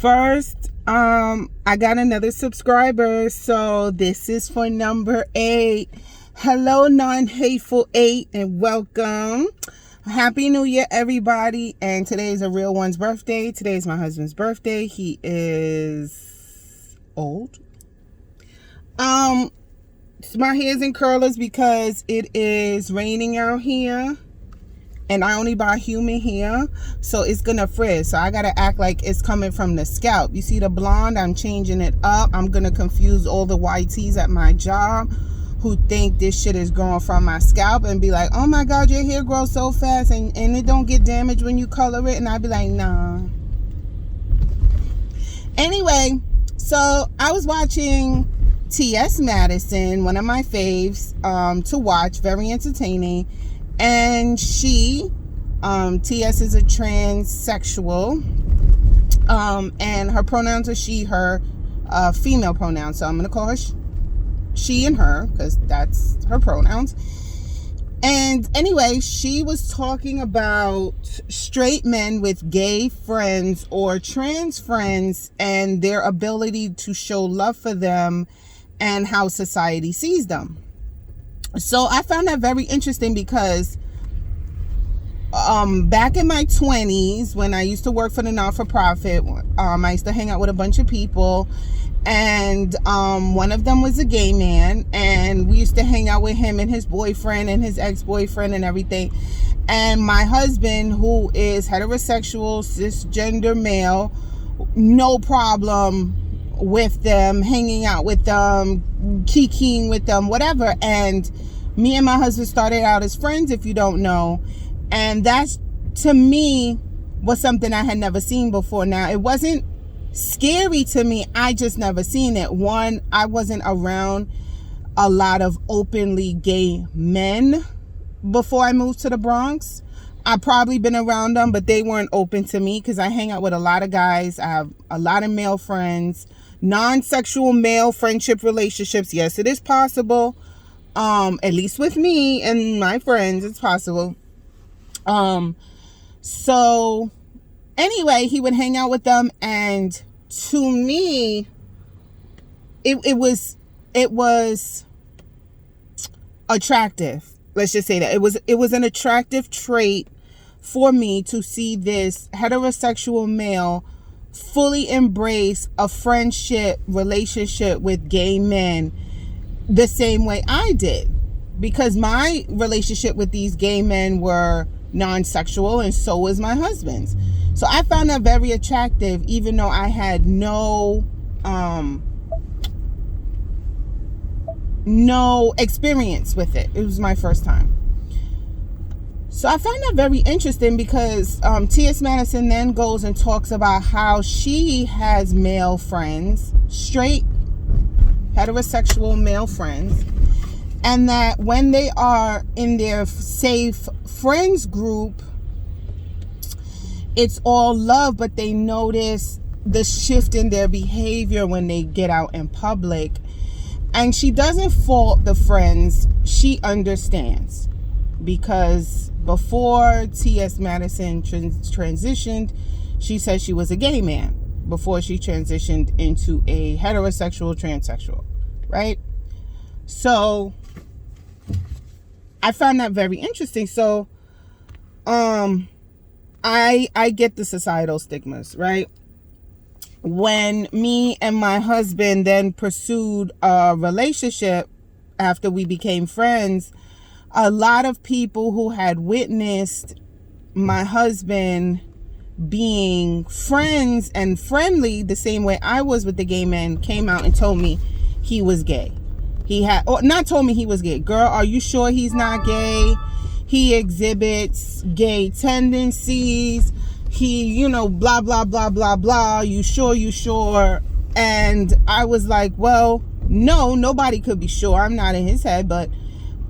First, I got another subscriber, so this is for number 8. Hello, non-hateful 8, and welcome. Happy New Year, everybody. And today is a real one's birthday. Today is my husband's birthday. He is old. My hair's in curlers because it is raining out here. And I only buy human hair, so it's gonna frizz. So I gotta act like it's coming from the scalp. You see the blonde? I'm changing it up. I'm gonna confuse all the YTs at my job who think this shit is growing from my scalp and be like, oh my God, your hair grows so fast and it don't get damaged when you color it. And I'd be like, nah. Anyway, so I was watching T.S. Madison, one of my faves, to watch, very entertaining. And she, T.S. is a transsexual, and her pronouns are she, her, female pronouns. So I'm going to call her she and her, because that's her pronouns. And anyway, she was talking about straight men with gay friends or trans friends and their ability to show love for them and how society sees them. So I found that very interesting because back in my 20s, when I used to work for the not-for-profit, I used to hang out with a bunch of people, and one of them was a gay man, and we used to hang out with him and his boyfriend and his ex-boyfriend and everything. And my husband, who is heterosexual, cisgender male, no problem with them, hanging out with them, kikiing with them, whatever. And me and my husband started out as friends, if you don't know. And that, to me, was something I had never seen before. Now, it wasn't scary to me. I just never seen it. One, I wasn't around a lot of openly gay men before I moved to the Bronx. I've probably been around them, but they weren't open to me because I hang out with a lot of guys. I have a lot of male friends. Non-sexual male friendship relationships, yes, it is possible. At least with me and my friends, it's possible. So anyway, he would hang out with them, and to me, it was attractive. Let's just say that it was an attractive trait for me to see this heterosexual male fully embrace a friendship relationship with gay men the same way I did, because my relationship with these gay men were non-sexual, and so was my husband's. So I found that very attractive, even though I had no experience with it. It was my first time. So I found that very interesting because T.S. Madison then goes and talks about how she has male friends, straight, heterosexual male friends, and that when they are in their safe friends group, it's all love, but they notice the shift in their behavior when they get out in public. And she doesn't fault the friends. She understands, because before T.S. Madison transitioned, she said she was a gay man before she transitioned into a heterosexual transsexual, right? So I found that very interesting. So I get the societal stigmas, right? When me and my husband then pursued a relationship after we became friends, a lot of people who had witnessed my husband being friends and friendly the same way I was with the gay men came out and told me he was gay. He had, or not told me he was gay. Girl, are you sure he's not gay? He exhibits gay tendencies. He, blah, blah, blah, blah, blah. You sure? And I was like, well, no, nobody could be sure. I'm not in his head, but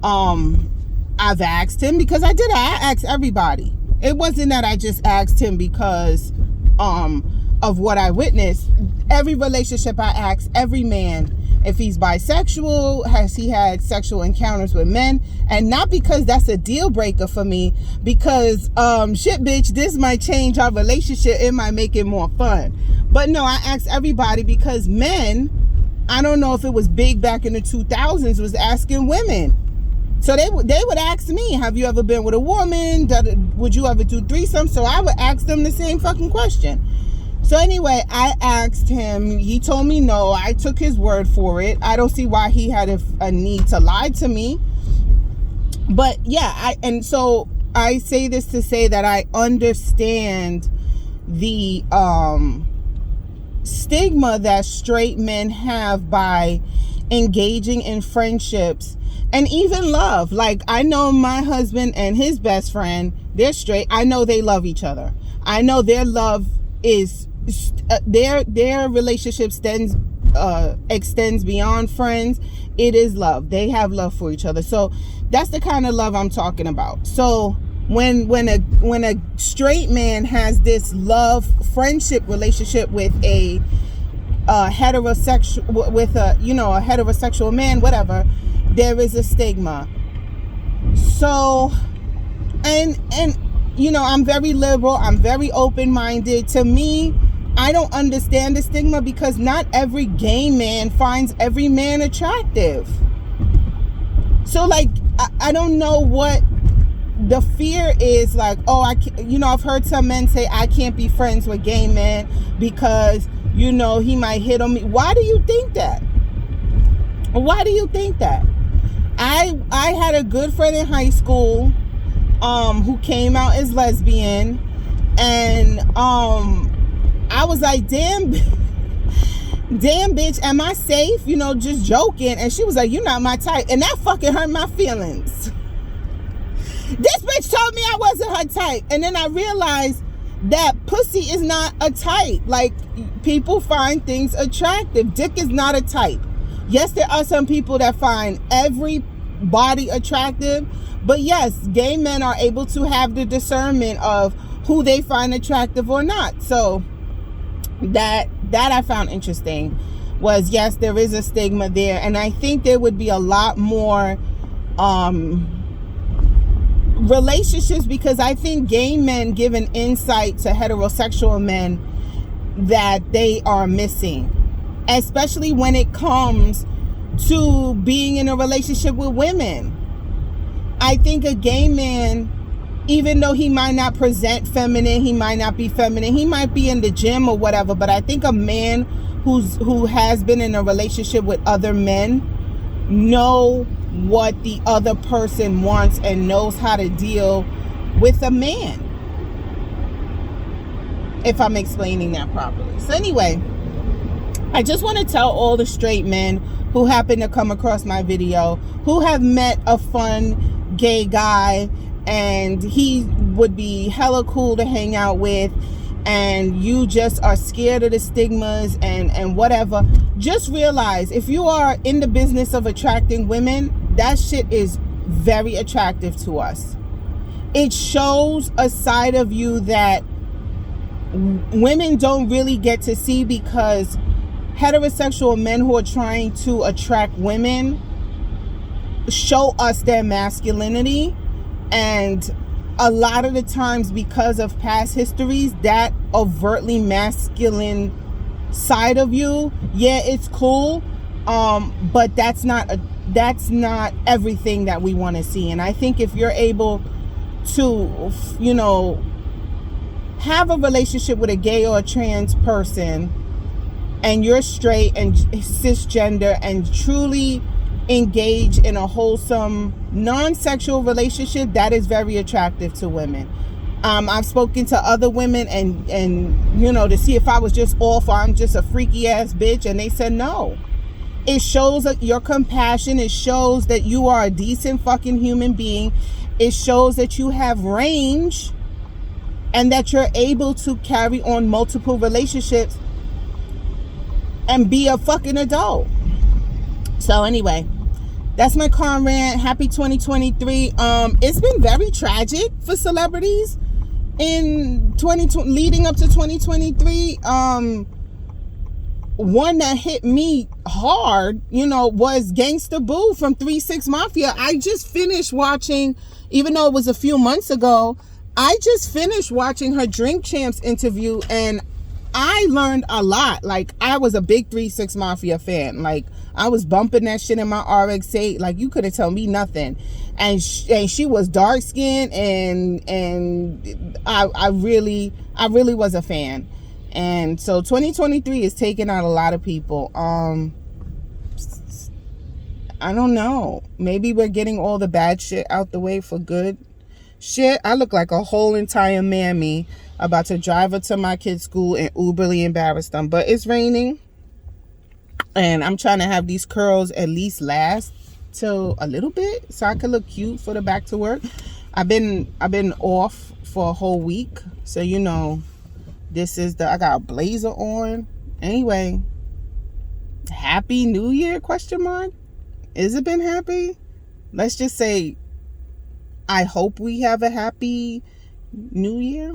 I've asked him because I asked everybody. It wasn't that I just asked him because of what I witnessed. Every relationship I asked every man if he's bisexual, has he had sexual encounters with men, and not because that's a deal breaker for me, because shit bitch, this might change our relationship, it might make it more fun. But no, I asked everybody because men, I don't know if it was big back in the 2000s, was asking women. So they would ask me, have you ever been with a woman? Would you ever do threesome? So I would ask them the same fucking question. So anyway, I asked him. He told me no. I took his word for it. I don't see why he had a need to lie to me. But yeah, so I say this to say that I understand the stigma that straight men have by engaging in friendships and even love. Like, I know my husband and his best friend, they're straight. I know they love each other. I know their love is their relationship extends beyond friends. It is love. They have love for each other. So that's the kind of love I'm talking about. So when a straight man has this love friendship relationship with a heterosexual man, whatever, there is a stigma. So and I'm very liberal, I'm very open-minded. To me, I don't understand the stigma because not every gay man finds every man attractive. So like I don't know what the fear is. Like, oh, I've heard some men say I can't be friends with gay men because he might hit on me. Why do you think that? I had a good friend in high school who came out as lesbian, and I was like, damn bitch, am I safe? Just joking. And she was like, you're not my type. And that fucking hurt my feelings. This bitch told me I wasn't her type. And then I realized that pussy is not a type. Like, people find things attractive. Dick is not a type. Yes, there are some people that find every body attractive. But yes, gay men are able to have the discernment of who they find attractive or not. So that I found interesting was, yes, there is a stigma there. And I think there would be a lot more relationships, because I think gay men give an insight to heterosexual men that they are missing, especially when it comes to being in a relationship with women. I think a gay man, even though he might not present feminine, he might not be feminine, he might be in the gym or whatever, but I think a man who has been in a relationship with other men know what the other person wants and knows how to deal with a man, if I'm explaining that properly. So anyway, I just want to tell all the straight men who happen to come across my video, who have met a fun gay guy and he would be hella cool to hang out with, and you just are scared of the stigmas and whatever, just realize, if you are in the business of attracting women, that shit is very attractive to us. It shows a side of you that women don't really get to see, because heterosexual men who are trying to attract women show us their masculinity, and a lot of the times, because of past histories, that overtly masculine side of you, yeah, it's cool, but that's not everything that we want to see. And I think if you're able to have a relationship with a gay or a trans person, and you're straight and cisgender, and truly engage in a wholesome non-sexual relationship, that is very attractive to women. I've spoken to other women and to see if I was just off, or I'm just a freaky ass bitch, and they said no. It shows your compassion. It shows that you are a decent fucking human being. It shows that you have range and that you're able to carry on multiple relationships and be a fucking adult. So anyway, that's my con rant. Happy 2023. It's been very tragic for celebrities in 2020, leading up to 2023. One that hit me hard, was Gangsta Boo from 3 6 Mafia. I just finished watching, even though it was a few months ago, I just finished watching her Drink Champs interview, and I learned a lot. Like, I was a big 3-6 Mafia fan. Like, I was bumping that shit in my RX-8. Like, you couldn't tell me nothing. And she was dark skinned, and I really was a fan. And so 2023 is taking out a lot of people. I don't know. Maybe we're getting all the bad shit out the way for good. Shit, I look like a whole entire mammy about to drive her to my kid's school and uberly embarrass them. But it's raining, and I'm trying to have these curls at least last till a little bit so I can look cute for the back to work. I've been off for a whole week, so you know, I got a blazer on. Anyway, happy New Year, question mark? Is it been happy? Let's just say I hope we have a happy New Year.